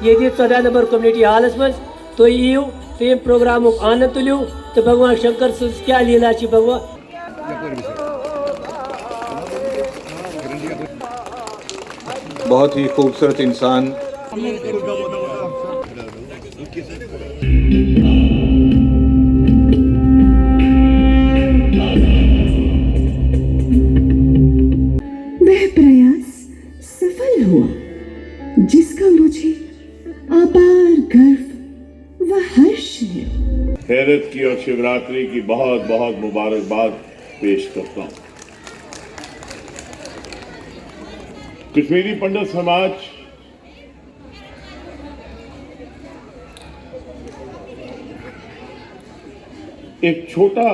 ये 14 number community हॉलस मज तो यू तो प्रोग्राम आनंद तुलियो तो भगवान शंकर सज क्या लीला भगवान बहुत ही खूबसूरत इंसान। वह प्रयास सफल हुआ जिसका मुझे अपार गर्व व हर्ष है। खैरत की और शिवरात्रि की बहुत बहुत मुबारकबाद पेश करता हूं। कश्मीरी पंडित समाज एक छोटा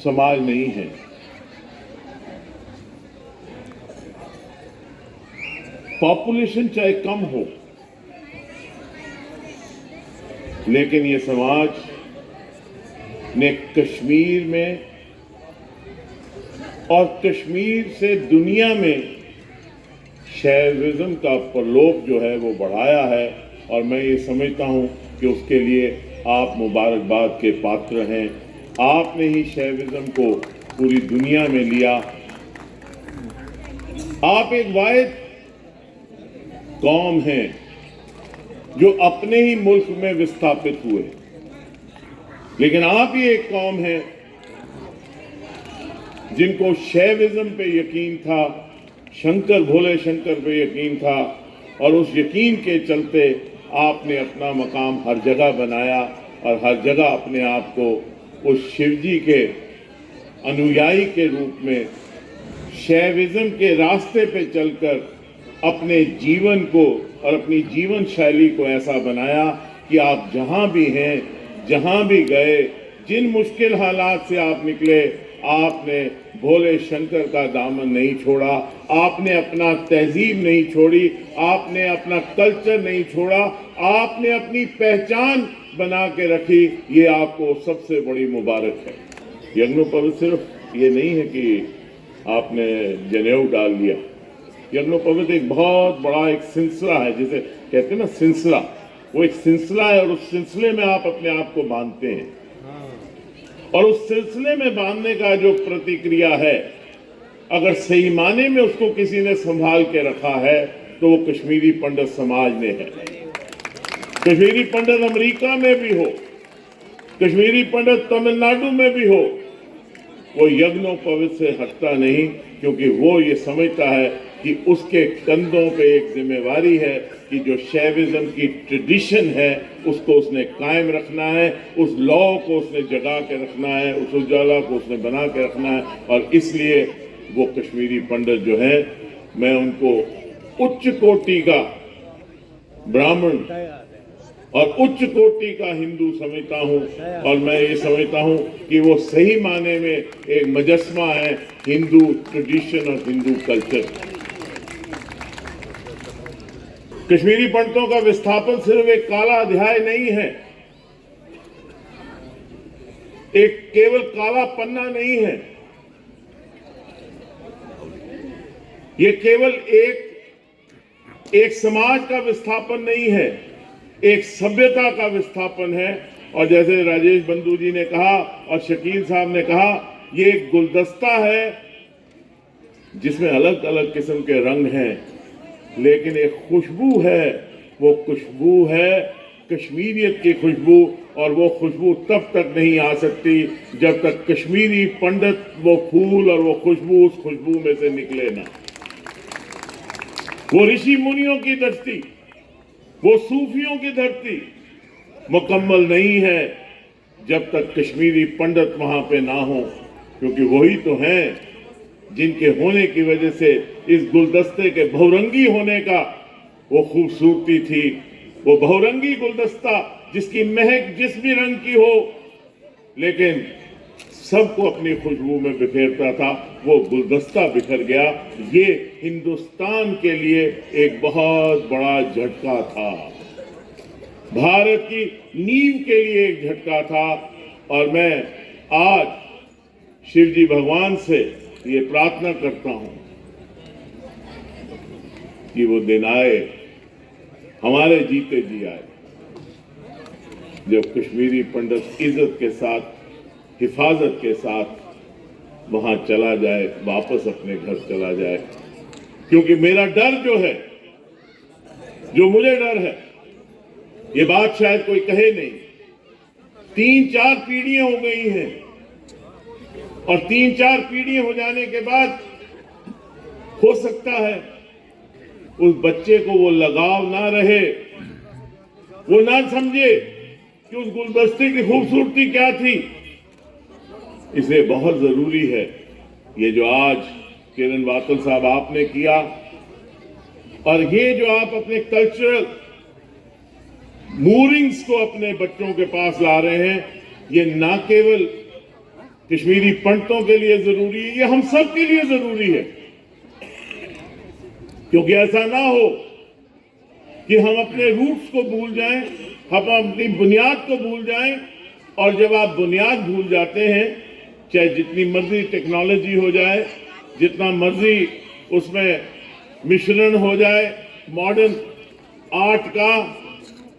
समाज नहीं है। पॉपुलेशन चाहे कम हो, लेकिन ये समाज ने कश्मीर में और कश्मीर से दुनिया में शैविज्म का प्रलोभ जो है वो बढ़ाया है, और मैं ये समझता हूं कि उसके लिए आप मुबारकबाद के पात्र हैं। आपने ही शैविज्म को पूरी दुनिया में लिया। आप एक वाहिद कौम हैं जो अपने ही मुल्क में विस्थापित हुए, लेकिन आप ही एक कौम है जिनको शैविज्म पे यकीन था, शंकर भोले शंकर पे यकीन था, और उस यकीन के चलते आपने अपना मकाम हर जगह बनाया और हर जगह अपने आप को उस शिवजी के अनुयायी के रूप में शैविज्म के रास्ते पे चलकर अपने जीवन को और अपनी जीवन शैली को ऐसा बनाया कि आप जहां भी हैं, जहां भी गए, जिन मुश्किल हालात से आप निकले, आपने भोले शंकर का दामन नहीं छोड़ा, आपने अपना तहजीब नहीं छोड़ी, आपने अपना कल्चर नहीं छोड़ा, आपने अपनी पहचान बना के रखी। ये आपको सबसे बड़ी मुबारक है। यज्ञोपवीत सिर्फ ये नहीं है कि आपने जनेऊ डाल लिया। यज्ञोपवीत एक बहुत बड़ा एक सिलसिला है, जिसे कहते हैं ना सिलसिला, वो एक सिलसिला है, और उस सिलसिले में आप अपने आप को बांधते हैं, और उस सिलसिले में बांधने का जो प्रतिक्रिया है, अगर सही माने में उसको किसी ने संभाल के रखा है तो वो कश्मीरी पंडित समाज ने है। कश्मीरी पंडित अमेरिका में भी हो, कश्मीरी पंडित तमिलनाडु में भी हो, वो यज्ञोपवीत से हटता नहीं, क्योंकि वो ये समझता है कि उसके कंधों पे एक जिम्मेवारी है कि जो शैविज्म की ट्रेडिशन है उसको उसने कायम रखना है, उस लॉ को उसने जगा के रखना है, उस उजाला को उसने बना के रखना है। और इसलिए वो कश्मीरी पंडित जो है, मैं उनको उच्च कोटि का ब्राह्मण और उच्च कोटि का हिंदू समझता हूं, और मैं ये समझता हूं कि वो सही माने में एक मजस्मा है हिंदू ट्रेडिशन और हिंदू कल्चर। कश्मीरी पंडितों का विस्थापन सिर्फ एक काला अध्याय नहीं है, एक केवल काला पन्ना नहीं है, ये केवल एक समाज का विस्थापन नहीं है, एक सभ्यता का विस्थापन है। और जैसे राजेश बंधु जी ने कहा और शकील साहब ने कहा, ये एक गुलदस्ता है जिसमें अलग अलग किस्म के रंग हैं, लेकिन एक खुशबू है, वो खुशबू है कश्मीरियत की खुशबू, और वो खुशबू तब तक नहीं आ सकती जब तक कश्मीरी पंडित वो फूल और वो खुशबू उस खुशबू में से निकले ना। वो ऋषि मुनियों की धरती, वो सूफियों की धरती मुकम्मल नहीं है जब तक कश्मीरी पंडित वहां पे ना हो, क्योंकि वही तो हैं जिनके होने की वजह से इस गुलदस्ते के बहुरंगी होने का वो खूबसूरती थी। वो बहुरंगी गुलदस्ता जिसकी महक जिस भी रंग की हो, लेकिन सबको अपनी खुशबू में बिखेरता था, वो गुलदस्ता बिखर गया। ये हिंदुस्तान के लिए एक बहुत बड़ा झटका था, भारत की नींव के लिए एक झटका था। और मैं आज शिवजी भगवान से ये प्रार्थना करता हूं कि वो दिन आए हमारे जीते जी आए, जब कश्मीरी पंडित इज्जत के साथ, हिफाजत के साथ वहां चला जाए, वापस अपने घर चला जाए। क्योंकि मेरा डर जो है, जो मुझे डर है, ये बात शायद कोई कहे नहीं, 3-4 पीढ़ियां हो गई हैं और 3-4 पीढ़ियां हो जाने के बाद हो सकता है उस बच्चे को वो लगाव ना रहे, वो ना समझे कि उस गुलदस्ते की खूबसूरती क्या थी। इसलिए बहुत जरूरी है ये जो आज किरण वातल साहब आपने किया, और ये जो आप अपने कल्चरल मूरिंग्स को अपने बच्चों के पास ला रहे हैं, ये ना केवल कश्मीरी पंडितों के लिए जरूरी है, ये हम सब के लिए जरूरी है। क्योंकि ऐसा ना हो कि हम अपने रूट्स को भूल जाएं, हम अपनी बुनियाद को भूल जाएं, और जब आप बुनियाद भूल जाते हैं, चाहे जितनी मर्जी टेक्नोलॉजी हो जाए, जितना मर्जी उसमें मिश्रण हो जाए मॉडर्न आर्ट का,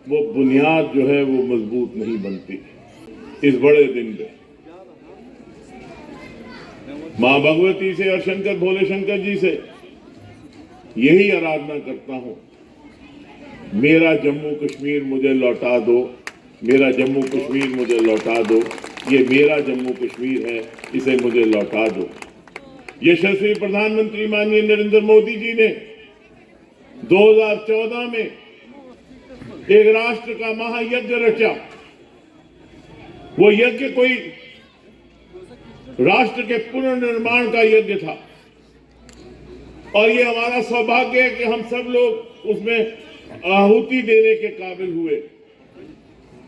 वो बुनियाद जो है वो मजबूत नहीं बनती। इस बड़े दिन पे मां भगवती से और शंकर भोले शंकर जी से यही आराधना करता हूं, मेरा जम्मू कश्मीर मुझे लौटा दो, मेरा जम्मू कश्मीर मुझे लौटा दो, ये मेरा जम्मू कश्मीर है, इसे मुझे लौटा दो। यशस्वी प्रधानमंत्री माननीय नरेंद्र मोदी जी ने 2014 में एक राष्ट्र का महायज्ञ रचा। वो यज्ञ कोई राष्ट्र के पुनर्निर्माण का यज्ञ था, और ये हमारा सौभाग्य है कि हम सब लोग उसमें आहुति देने के काबिल हुए।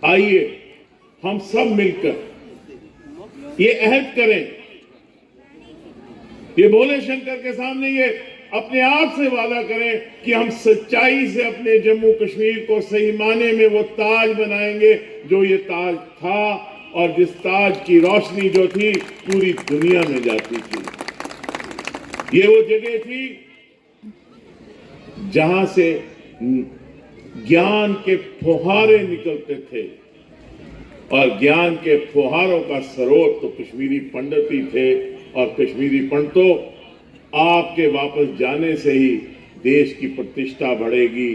आइए हम सब मिलकर ये अहद करें, ये भोले शंकर के सामने ये अपने आप से वादा करें कि हम सच्चाई से अपने जम्मू कश्मीर को सही माने में वो ताज बनाएंगे जो ये ताज था, और जिस ताज की रोशनी जो थी पूरी दुनिया में जाती थी। ये वो जगह थी जहां से ज्ञान के फुहारे निकलते थे, और ज्ञान के फुहारों का स्रोत तो कश्मीरी पंडित ही थे। और कश्मीरी पंडितों, आपके वापस जाने से ही देश की प्रतिष्ठा बढ़ेगी,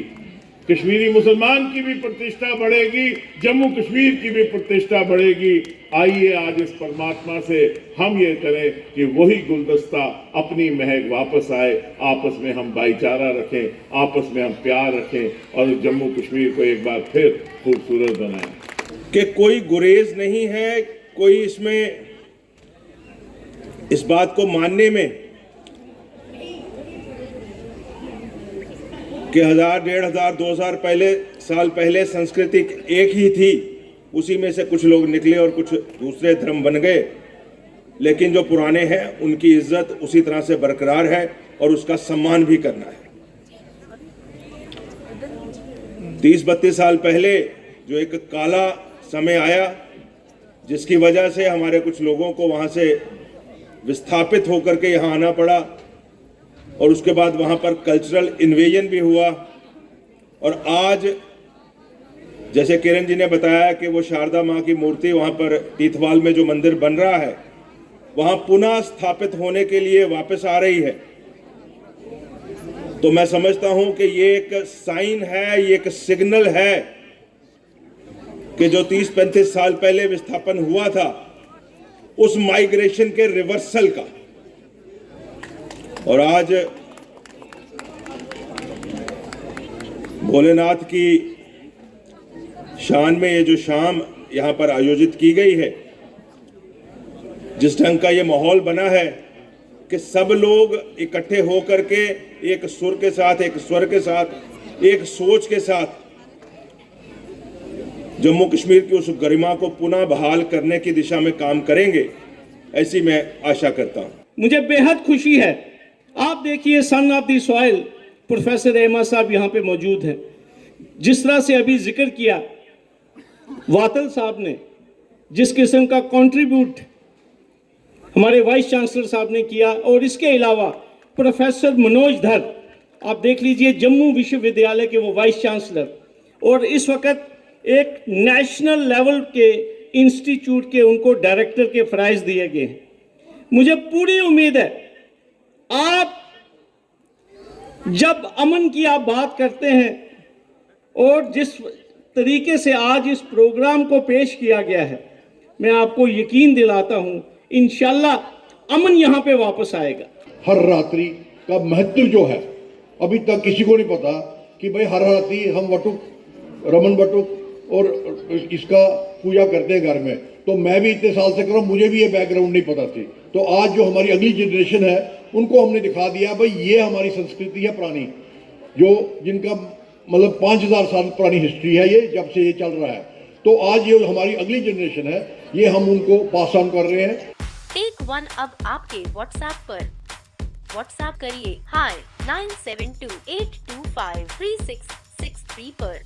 कश्मीरी मुसलमान की भी प्रतिष्ठा बढ़ेगी, जम्मू कश्मीर की भी प्रतिष्ठा बढ़ेगी। आइए आज इस परमात्मा से हम ये करें कि वही गुलदस्ता अपनी महक वापस आए, आपस में हम भाईचारा रखें, आपस में हम प्यार रखें, और जम्मू कश्मीर को एक बार फिर खूबसूरत बनाएं। कि कोई गुरेज नहीं है, कोई इसमें इस बात को मानने में कि 1000, 1500, 2000 साल पहले संस्कृति एक ही थी, उसी में से कुछ लोग निकले और कुछ दूसरे धर्म बन गए। लेकिन जो पुराने हैं उनकी इज्जत उसी तरह से बरकरार है और उसका सम्मान भी करना है। 30-32 साल पहले जो एक काला समय आया, जिसकी वजह से हमारे कुछ लोगों को वहाँ से विस्थापित होकर के यहाँ आना पड़ा, और उसके बाद वहाँ पर कल्चरल इन्वेजन भी हुआ। और आज जैसे किरण जी ने बताया कि वो शारदा माँ की मूर्ति वहाँ पर तीर्थवाल में जो मंदिर बन रहा है, वहाँ पुनः स्थापित होने के लिए वापस आ रही है। तो मैं समझता हूँ कि ये एक साइन है, ये एक सिग्नल है कि जो 30-35 साल पहले विस्थापन हुआ था, उस माइग्रेशन के रिवर्सल का। और आज भोलेनाथ की शान में ये जो शाम यहाँ पर आयोजित की गई है, जिस ढंग का ये माहौल बना है कि सब लोग इकट्ठे होकर के एक सुर के साथ, एक स्वर के साथ, एक सोच के साथ जम्मू कश्मीर की उस गरिमा को पुनः बहाल करने की दिशा में काम करेंगे, ऐसी मैं आशा करता हूं। मुझे बेहद खुशी है। आप देखिए, son of the soil professor Ahmad साहब यहाँ पे मौजूद हैं। जिस तरह से अभी जिक्र किया वातल साहब ने, जिस किस्म का कंट्रीब्यूट हमारे वाइस चांसलर साहब ने किया, और इसके अलावा प्रोफेसर मनोज धर आप देख लीजिए जम्मू विश्वविद्यालय के वो वाइस चांसलर, और इस वक्त एक नेशनल लेवल के इंस्टीट्यूट के उनको डायरेक्टर के फ़राइज़ दिए गए हैं। मुझे पूरी उम्मीद है आप जब अमन की आप बात करते हैं और जिस तरीके से आज इस प्रोग्राम को पेश किया गया है, मैं आपको यकीन दिलाता हूं इंशाल्लाह अमन यहां पे वापस आएगा। हर रात्रि का महत्व जो है अभी तक किसी को नहीं पता कि भाई हर रात्रि हम वटुक, रमन वटुक और इसका पूजा करते हैं घर में। तो मैं भी इतने साल से कर रहा हूँ, मुझे भी ये बैकग्राउंड नहीं पता थी। तो आज जो हमारी अगली जनरेशन है उनको हमने दिखा दिया भाई ये हमारी संस्कृति है पुरानी, जो जिनका मतलब 5000 साल पुरानी हिस्ट्री है ये, जब से ये चल रहा है। तो आज ये हमारी अगली जनरेशन है, ये हम उनको पास ऑन कर रहे हैं। टेक वन अब आपके व्हाट्सएप पर। व्हाट्सएप करिए हाय 9728253663 पर।